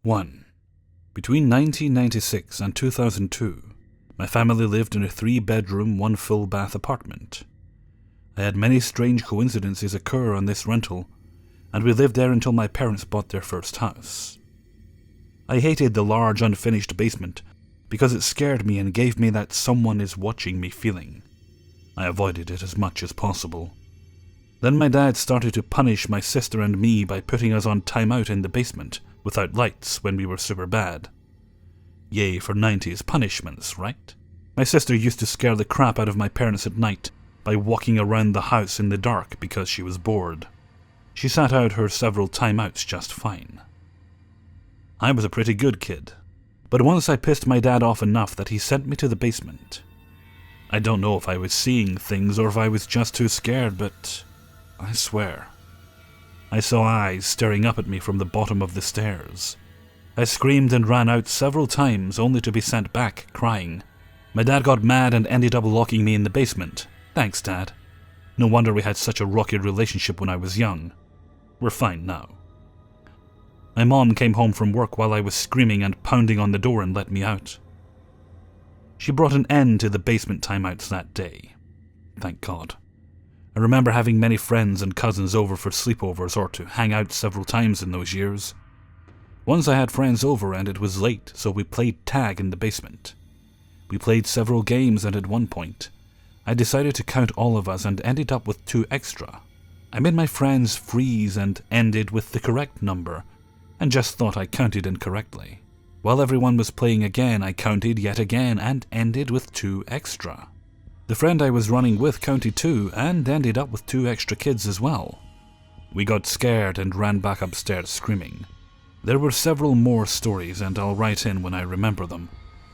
1. Between 1996 and 2002, my family lived in a 3-bedroom, 1 full bath apartment. I had many strange coincidences occur on this rental, and we lived there until my parents bought their first house. I hated the large unfinished basement because it scared me and gave me that someone is watching me feeling. I avoided it as much as possible. Then my dad started to punish my sister and me by putting us on timeout in the basement without lights when we were super bad. Yay for 90s punishments, right? My sister used to scare the crap out of my parents at night by walking around the house in the dark because she was bored. She sat out her several timeouts just fine. I was a pretty good kid, but once I pissed my dad off enough that he sent me to the basement. I don't know if I was seeing things or if I was just too scared, but I swear, I saw eyes staring up at me from the bottom of the stairs. I screamed and ran out several times only to be sent back, crying. My dad got mad and ended up locking me in the basement. Thanks, Dad. No wonder we had such a rocky relationship when I was young. We're fine now. My mom came home from work while I was screaming and pounding on the door and let me out. She brought an end to the basement timeouts that day. Thank God. I remember having many friends and cousins over for sleepovers or to hang out several times in those years. Once I had friends over and it was late, so we played tag in the basement. We played several games and at one point, I decided to count all of us and ended up with 2 extra. I made my friends freeze and ended with the correct number and just thought I counted incorrectly. While everyone was playing again, I counted yet again and ended with 2 extra. The friend I was running with counted 2 and ended up with 2 extra kids as well. We got scared and ran back upstairs screaming. There were several more stories and I'll write in when I remember them,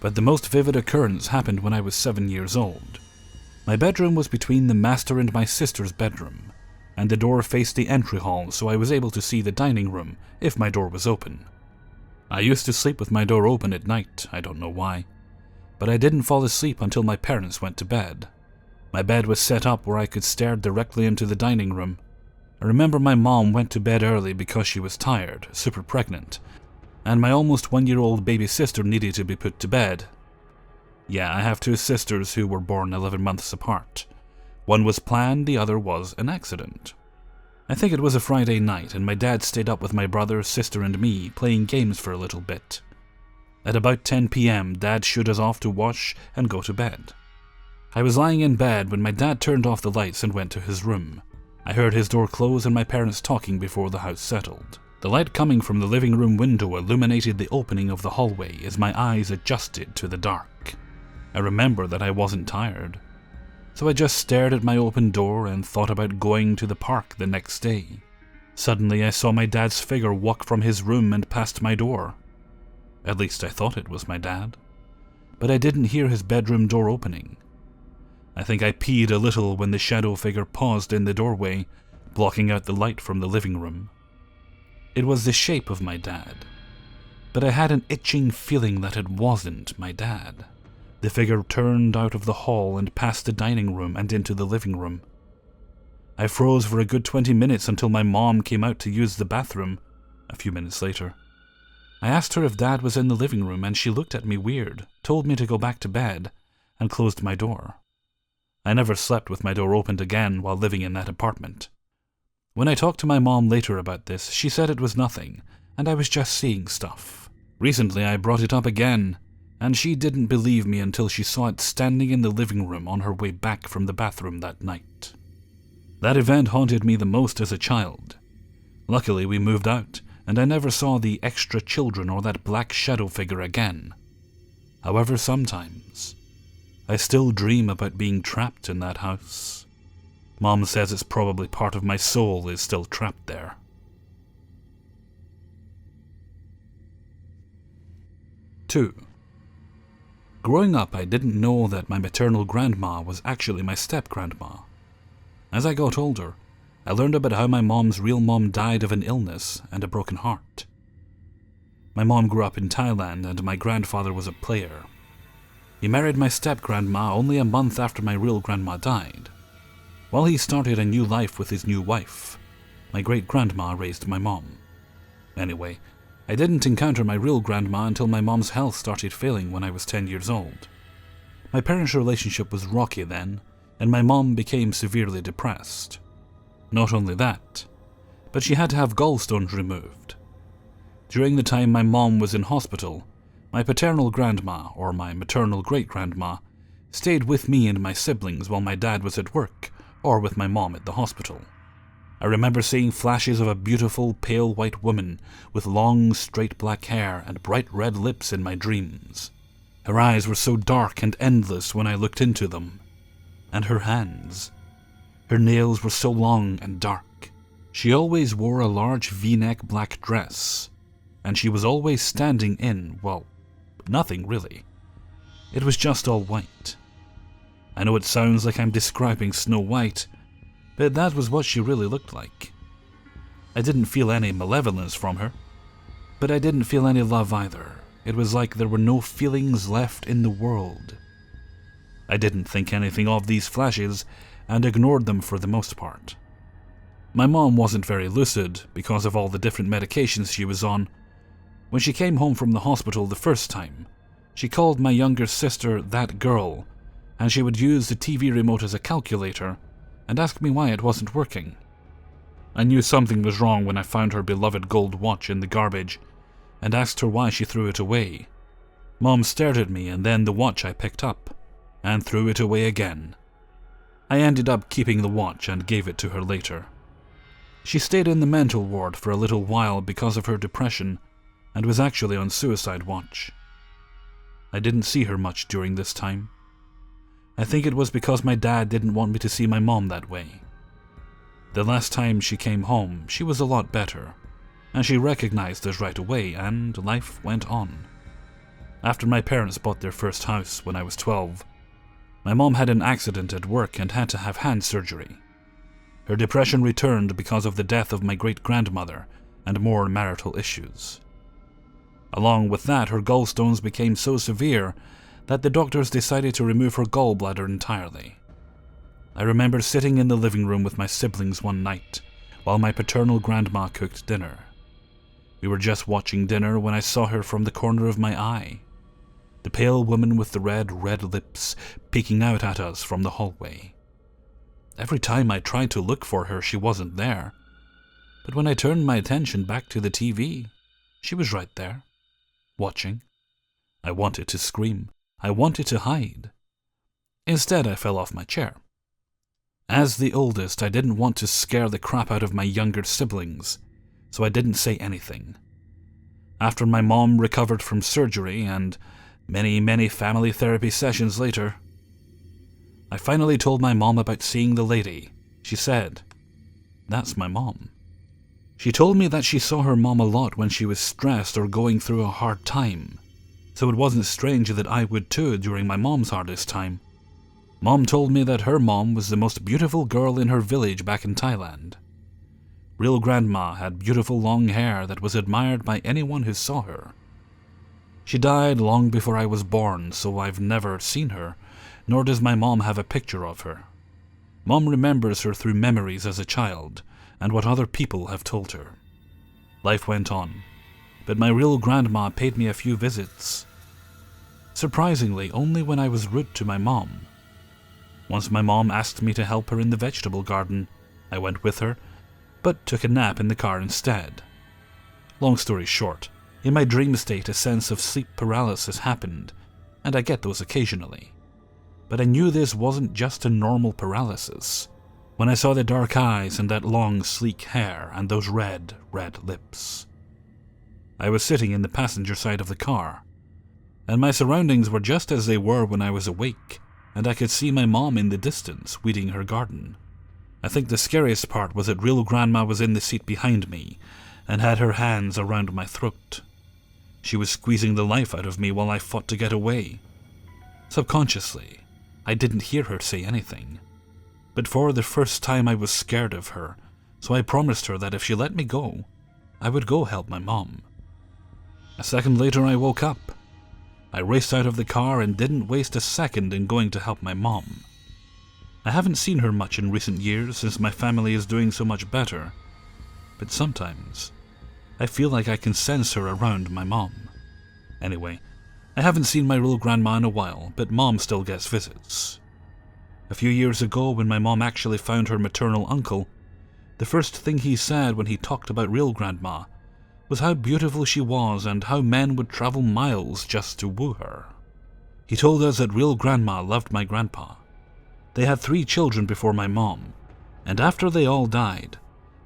but the most vivid occurrence happened when I was 7 years old. My bedroom was between the master and my sister's bedroom, and the door faced the entry hall, so I was able to see the dining room if my door was open. I used to sleep with my door open at night, I don't know why, but I didn't fall asleep until my parents went to bed. My bed was set up where I could stare directly into the dining room. I remember my mom went to bed early because she was tired, super pregnant, and my almost 1-year-old baby sister needed to be put to bed. Yeah, I have 2 sisters who were born 11 months apart. One was planned, the other was an accident. I think it was a Friday night, and my dad stayed up with my brother, sister, and me, playing games for a little bit. At about 10 p.m., Dad shooed us off to wash and go to bed. I was lying in bed when my dad turned off the lights and went to his room. I heard his door close and my parents talking before the house settled. The light coming from the living room window illuminated the opening of the hallway as my eyes adjusted to the dark. I remember that I wasn't tired, so I just stared at my open door and thought about going to the park the next day. Suddenly I saw my dad's figure walk from his room and past my door. At least I thought it was my dad, but I didn't hear his bedroom door opening. I think I peed a little when the shadow figure paused in the doorway, blocking out the light from the living room. It was the shape of my dad, but I had an itching feeling that it wasn't my dad. The figure turned out of the hall and past the dining room and into the living room. I froze for a good 20 minutes until my mom came out to use the bathroom a few minutes later. I asked her if Dad was in the living room and she looked at me weird, told me to go back to bed, and closed my door. I never slept with my door opened again while living in that apartment. When I talked to my mom later about this, she said it was nothing, and I was just seeing stuff. Recently I brought it up again, and she didn't believe me until she saw it standing in the living room on her way back from the bathroom that night. That event haunted me the most as a child. Luckily we moved out, and I never saw the extra children or that black shadow figure again. However, sometimes I still dream about being trapped in that house. Mom says it's probably part of my soul is still trapped there. 2. Growing up, I didn't know that my maternal grandma was actually my step-grandma. As I got older, I learned about how my mom's real mom died of an illness and a broken heart. My mom grew up in Thailand and my grandfather was a player. He married my step-grandma only a month after my real grandma died. While he started a new life with his new wife, my great-grandma raised my mom. Anyway, I didn't encounter my real grandma until my mom's health started failing when I was 10 years old. My parents' relationship was rocky then, and my mom became severely depressed. Not only that, but she had to have gallstones removed. During the time my mom was in hospital, my paternal grandma, or my maternal great-grandma, stayed with me and my siblings while my dad was at work, or with my mom at the hospital. I remember seeing flashes of a beautiful, pale white woman with long, straight black hair and bright red lips in my dreams. Her eyes were so dark and endless when I looked into them. And her hands. Her nails were so long and dark. She always wore a large V-neck black dress, and she was always standing in, well, nothing really. It was just all white. I know it sounds like I'm describing Snow White, but that was what she really looked like. I didn't feel any malevolence from her, but I didn't feel any love either. It was like there were no feelings left in the world. I didn't think anything of these flashes and ignored them for the most part. My mom wasn't very lucid because of all the different medications she was on. When she came home from the hospital the first time, she called my younger sister that girl, and she would use the TV remote as a calculator and ask me why it wasn't working. I knew something was wrong when I found her beloved gold watch in the garbage and asked her why she threw it away. Mom stared at me, and then the watch I picked up and threw it away again. I ended up keeping the watch and gave it to her later. She stayed in the mental ward for a little while because of her depression and was actually on suicide watch. I didn't see her much during this time. I think it was because my dad didn't want me to see my mom that way. The last time she came home, she was a lot better, and she recognized us right away, and life went on. After my parents bought their first house when I was 12, my mom had an accident at work and had to have hand surgery. Her depression returned because of the death of my great-grandmother and more marital issues. Along with that, her gallstones became so severe that the doctors decided to remove her gallbladder entirely. I remember sitting in the living room with my siblings one night while my paternal grandma cooked dinner. We were just watching dinner when I saw her from the corner of my eye. The pale woman with the red lips peeking out at us from the hallway. Every time I tried to look for her, she wasn't there. But when I turned my attention back to the TV, she was right there, watching. I wanted to scream. I wanted to hide. Instead, I fell off my chair. As the oldest, I didn't want to scare the crap out of my younger siblings, so I didn't say anything. After my mom recovered from surgery and many family therapy sessions later, I finally told my mom about seeing the lady. She said, "That's my mom." She told me that she saw her mom a lot when she was stressed or going through a hard time, so it wasn't strange that I would too during my mom's hardest time. Mom told me that her mom was the most beautiful girl in her village back in Thailand. Real grandma had beautiful long hair that was admired by anyone who saw her. She died long before I was born, so I've never seen her, nor does my mom have a picture of her. Mom remembers her through memories as a child and what other people have told her. Life went on, but my real grandma paid me a few visits. Surprisingly, only when I was rude to my mom. Once my mom asked me to help her in the vegetable garden. I went with her, but took a nap in the car instead. Long story short, in my dream state a sense of sleep paralysis happened, and I get those occasionally. But I knew this wasn't just a normal paralysis when I saw the dark eyes and that long, sleek hair and those red lips. I was sitting in the passenger side of the car, and my surroundings were just as they were when I was awake, and I could see my mom in the distance, weeding her garden. I think the scariest part was that real grandma was in the seat behind me and had her hands around my throat. She was squeezing the life out of me while I fought to get away. Subconsciously, I didn't hear her say anything, but for the first time I was scared of her, so I promised her that if she let me go, I would go help my mom. A second later I woke up. I raced out of the car and didn't waste a second in going to help my mom. I haven't seen her much in recent years since my family is doing so much better, but sometimes I feel like I can sense her around my mom. Anyway, I haven't seen my real grandma in a while, but Mom still gets visits. A few years ago, when my mom actually found her maternal uncle, the first thing he said when he talked about real grandma was how beautiful she was and how men would travel miles just to woo her. He told us that real grandma loved my grandpa. They had 3 children before my mom, and after they all died,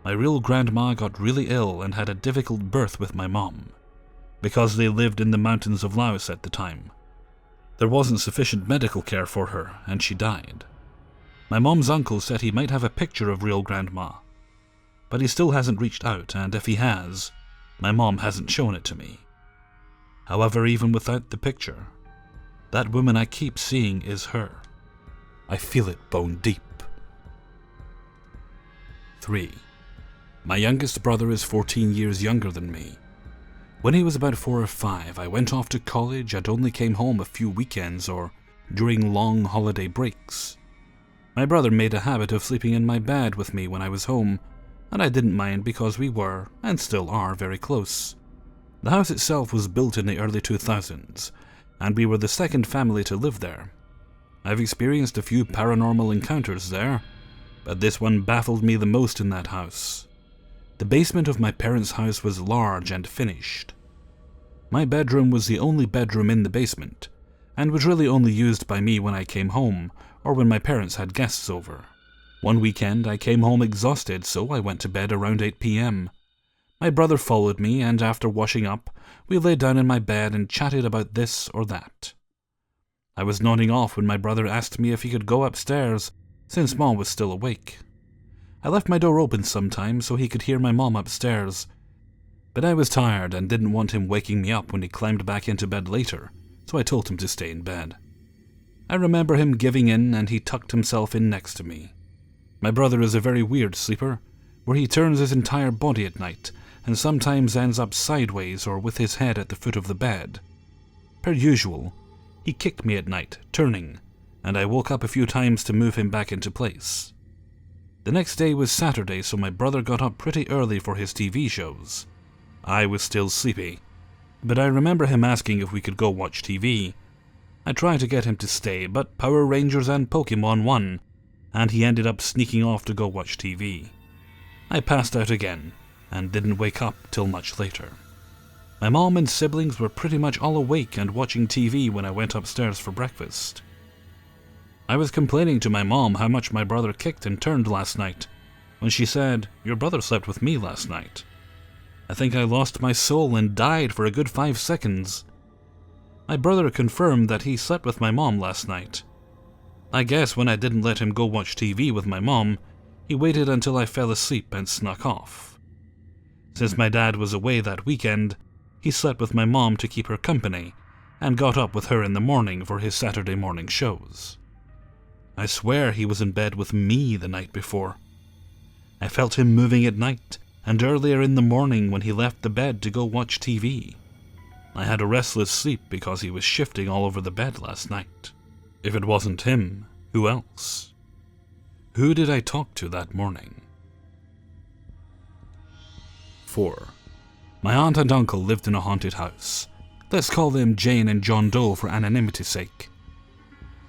my real grandma got really ill and had a difficult birth with my mom, because they lived in the mountains of Laos at the time. There wasn't sufficient medical care for her, and she died. My mom's uncle said he might have a picture of real grandma, but he still hasn't reached out, and if he has, my mom hasn't shown it to me. However, even without the picture, that woman I keep seeing is her. I feel it bone deep. 3. My youngest brother is 14 years younger than me. When he was about 4 or 5, I went off to college and only came home a few weekends or during long holiday breaks. My brother made a habit of sleeping in my bed with me when I was home, and I didn't mind because we were, and still are, very close. The house itself was built in the early 2000s, and we were the second family to live there. I've experienced a few paranormal encounters there, but this one baffled me the most in that house. The basement of my parents' house was large and finished. My bedroom was the only bedroom in the basement, and was really only used by me when I came home, or when my parents had guests over. One weekend I came home exhausted, so I went to bed around 8 p.m. My brother followed me, and after washing up, we lay down in my bed and chatted about this or that. I was nodding off when my brother asked me if he could go upstairs, since Mom was still awake. I left my door open sometimes so he could hear my mom upstairs, but I was tired and didn't want him waking me up when he climbed back into bed later, so I told him to stay in bed. I remember him giving in, and he tucked himself in next to me. My brother is a very weird sleeper, where he turns his entire body at night, and sometimes ends up sideways or with his head at the foot of the bed. Per usual, he kicked me at night, turning, and I woke up a few times to move him back into place. The next day was Saturday, so my brother got up pretty early for his TV shows. I was still sleepy, but I remember him asking if we could go watch TV. I tried to get him to stay, but Power Rangers and Pokemon won, and he ended up sneaking off to go watch TV. I passed out again, and didn't wake up till much later. My mom and siblings were pretty much all awake and watching TV when I went upstairs for breakfast. I was complaining to my mom how much my brother kicked and turned last night, when she said, "Your brother slept with me last night." I think I lost my soul and died for a good 5 seconds. My brother confirmed that he slept with my mom last night. I guess when I didn't let him go watch TV with my mom, he waited until I fell asleep and snuck off. Since my dad was away that weekend, he slept with my mom to keep her company, and got up with her in the morning for his Saturday morning shows. I swear he was in bed with me the night before. I felt him moving at night, and earlier in the morning when he left the bed to go watch TV. I had a restless sleep because he was shifting all over the bed last night. If it wasn't him, who else? Who did I talk to that morning? 4. My aunt and uncle lived in a haunted house. Let's call them Jane and John Doe for anonymity's sake.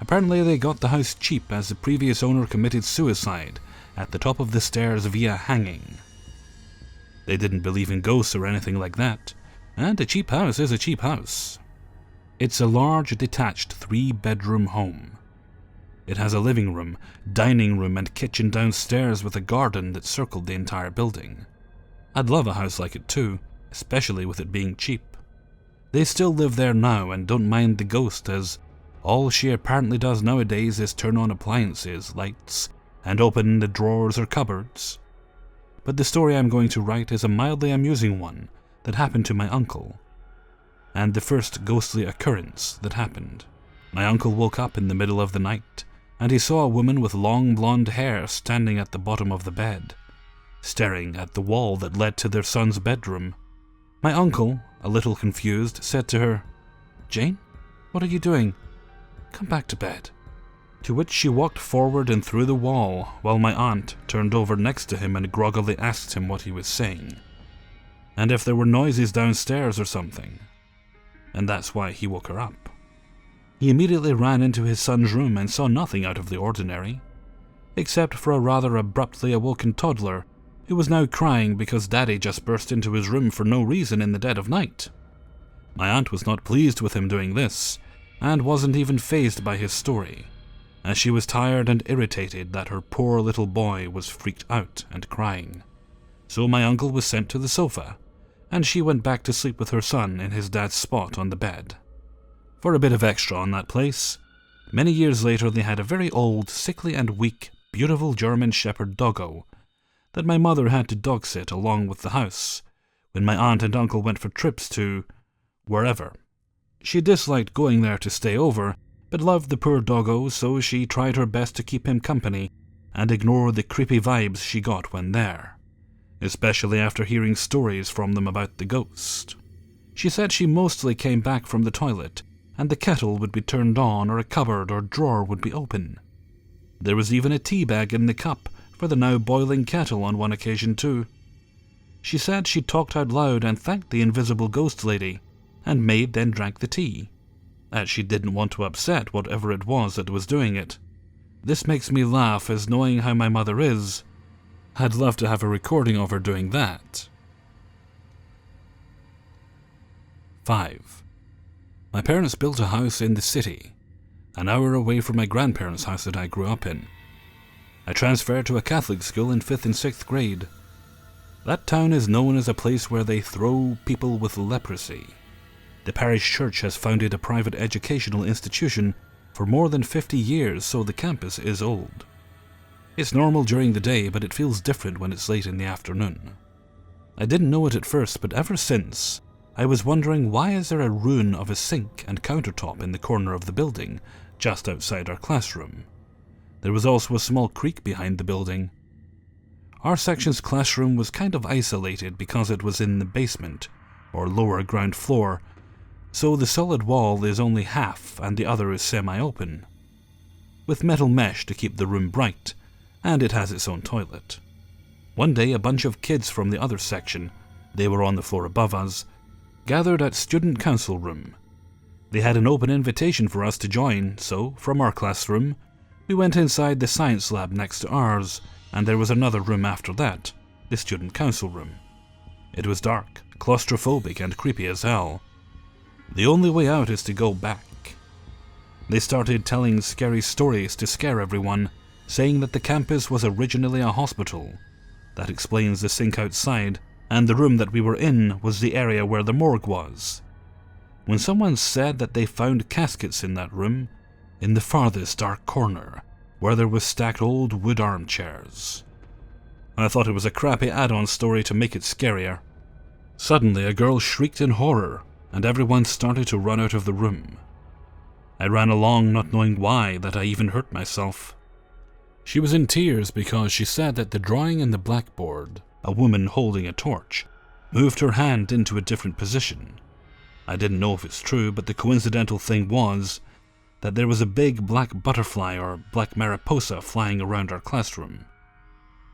Apparently they got the house cheap as the previous owner committed suicide at the top of the stairs via hanging. They didn't believe in ghosts or anything like that, and a cheap house is a cheap house. It's a large, detached 3-bedroom home. It has a living room, dining room, and kitchen downstairs with a garden that circled the entire building. I'd love a house like it too, especially with it being cheap. They still live there now and don't mind the ghost, as all she apparently does nowadays is turn on appliances, lights, and open the drawers or cupboards. But the story I'm going to write is a mildly amusing one that happened to my uncle, and the first ghostly occurrence that happened. My uncle woke up in the middle of the night, and he saw a woman with long blonde hair standing at the bottom of the bed, staring at the wall that led to their son's bedroom. My uncle, a little confused, said to her, "Jane, what are you doing? Come back to bed." To which she walked forward and through the wall, while my aunt turned over next to him and groggily asked him what he was saying. and if there were noises downstairs or something. And that's why he woke her up. He immediately ran into his son's room and saw nothing out of the ordinary, except for a rather abruptly awoken toddler who was now crying because Daddy just burst into his room for no reason in the dead of night. My aunt was not pleased with him doing this, and wasn't even fazed by his story, as she was tired and irritated that her poor little boy was freaked out and crying. So my uncle was sent to the sofa, and she went back to sleep with her son in his dad's spot on the bed. For a bit of extra on that place, many years later they had a very old, sickly and weak, beautiful German Shepherd doggo that my mother had to dog sit along with the house when my aunt and uncle went for trips to wherever. She disliked going there to stay over, but loved the poor doggo, so she tried her best to keep him company and ignore the creepy vibes she got when there, especially after hearing stories from them about the ghost. She said she mostly came back from the toilet, and the kettle would be turned on or a cupboard or drawer would be open. There was even a tea bag in the cup for the now boiling kettle on one occasion too. She said she talked out loud and thanked the invisible ghost lady, and maid then drank the tea, as she didn't want to upset whatever it was that was doing it. This makes me laugh, as knowing how my mother is, I'd love to have a recording of her doing that. 5. My parents built a house in the city, an hour away from my grandparents' house that I grew up in. I transferred to a Catholic school in 5th and 6th grade. That town is known as a place where they throw people with leprosy. The parish church has founded a private educational institution for more than 50 years, so the campus is old. It's normal during the day, but it feels different when it's late in the afternoon. I didn't know it at first, but ever since, I was wondering, why is there a ruin of a sink and countertop in the corner of the building, just outside our classroom? There was also a small creek behind the building. Our section's classroom was kind of isolated because it was in the basement, or lower ground floor, so the solid wall is only half and the other is semi-open, with metal mesh to keep the room bright, and it has its own toilet. One day a bunch of kids from the other section, they were on the floor above us, gathered at student council room. They had an open invitation for us to join, so from our classroom, we went inside the science lab next to ours, and there was another room after that, the student council room. It was dark, claustrophobic and creepy as hell. The only way out is to go back. They started telling scary stories to scare everyone, saying that the campus was originally a hospital. That explains the sink outside, and the room that we were in was the area where the morgue was. When someone said that they found caskets in that room, in the farthest dark corner, where there was stacked old wood armchairs. I thought it was a crappy add-on story to make it scarier. Suddenly a girl shrieked in horror, and everyone started to run out of the room. I ran along, not knowing why that I even hurt myself. She was in tears because she said that the drawing in the blackboard, a woman holding a torch, moved her hand into a different position. I didn't know if it's true, but the coincidental thing was that there was a big black butterfly or black mariposa flying around our classroom.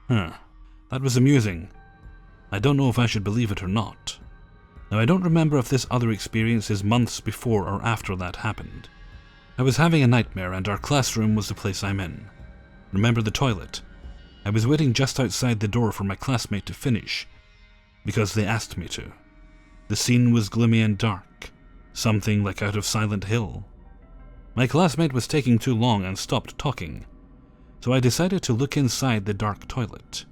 That was amusing. I don't know if I should believe it or not. Now, I don't remember if this other experience is months before or after that happened. I was having a nightmare and our classroom was the place I'm in. Remember the toilet? I was waiting just outside the door for my classmate to finish, because they asked me to. The scene was gloomy and dark, something like out of Silent Hill. My classmate was taking too long and stopped talking, so I decided to look inside the dark toilet.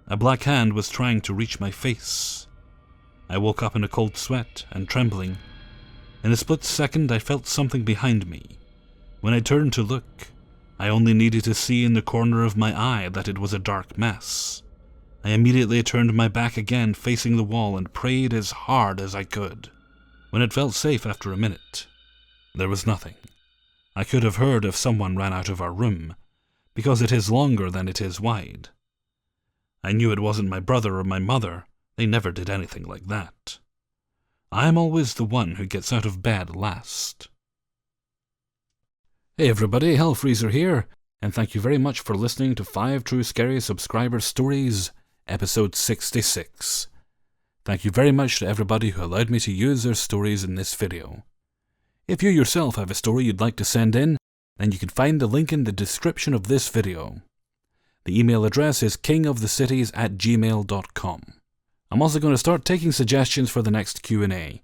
A black hand was trying to reach my face. I woke up in a cold sweat and trembling. In a split second I felt something behind me. When I turned to look, I only needed to see in the corner of my eye that it was a dark mess. I immediately turned my back again, facing the wall, and prayed as hard as I could. When it felt safe after a minute, there was nothing. I could have heard if someone ran out of our room, because it is longer than it is wide. I knew it wasn't my brother or my mother. They never did anything like that. I'm always the one who gets out of bed last. Hey everybody, Hellfreezer here, and thank you very much for listening to 5 True Scary Subscriber Stories, episode 66. Thank you very much to everybody who allowed me to use their stories in this video. If you yourself have a story you'd like to send in, then you can find the link in the description of this video. The email address is kingofthecities@gmail.com. I'm also going to start taking suggestions for the next Q&A.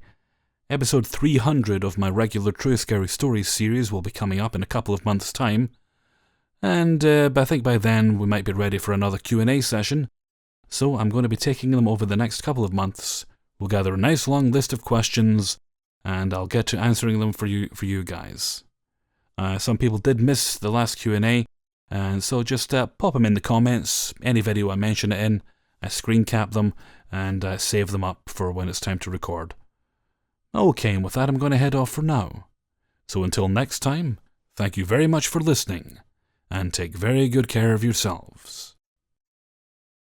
Episode 300 of my regular True Scary Stories series will be coming up in a couple of months' time, and I think by then we might be ready for another Q&A session, so I'm going to be taking them over the next couple of months. We'll gather a nice long list of questions, and I'll get to answering them for you guys. Some people did miss the last Q&A, and so just pop them in the comments. Any video I mention it in, I screen cap them and save them up for when it's time to record. Okay, and with that I'm going to head off for now. So until next time, thank you very much for listening, and take very good care of yourselves.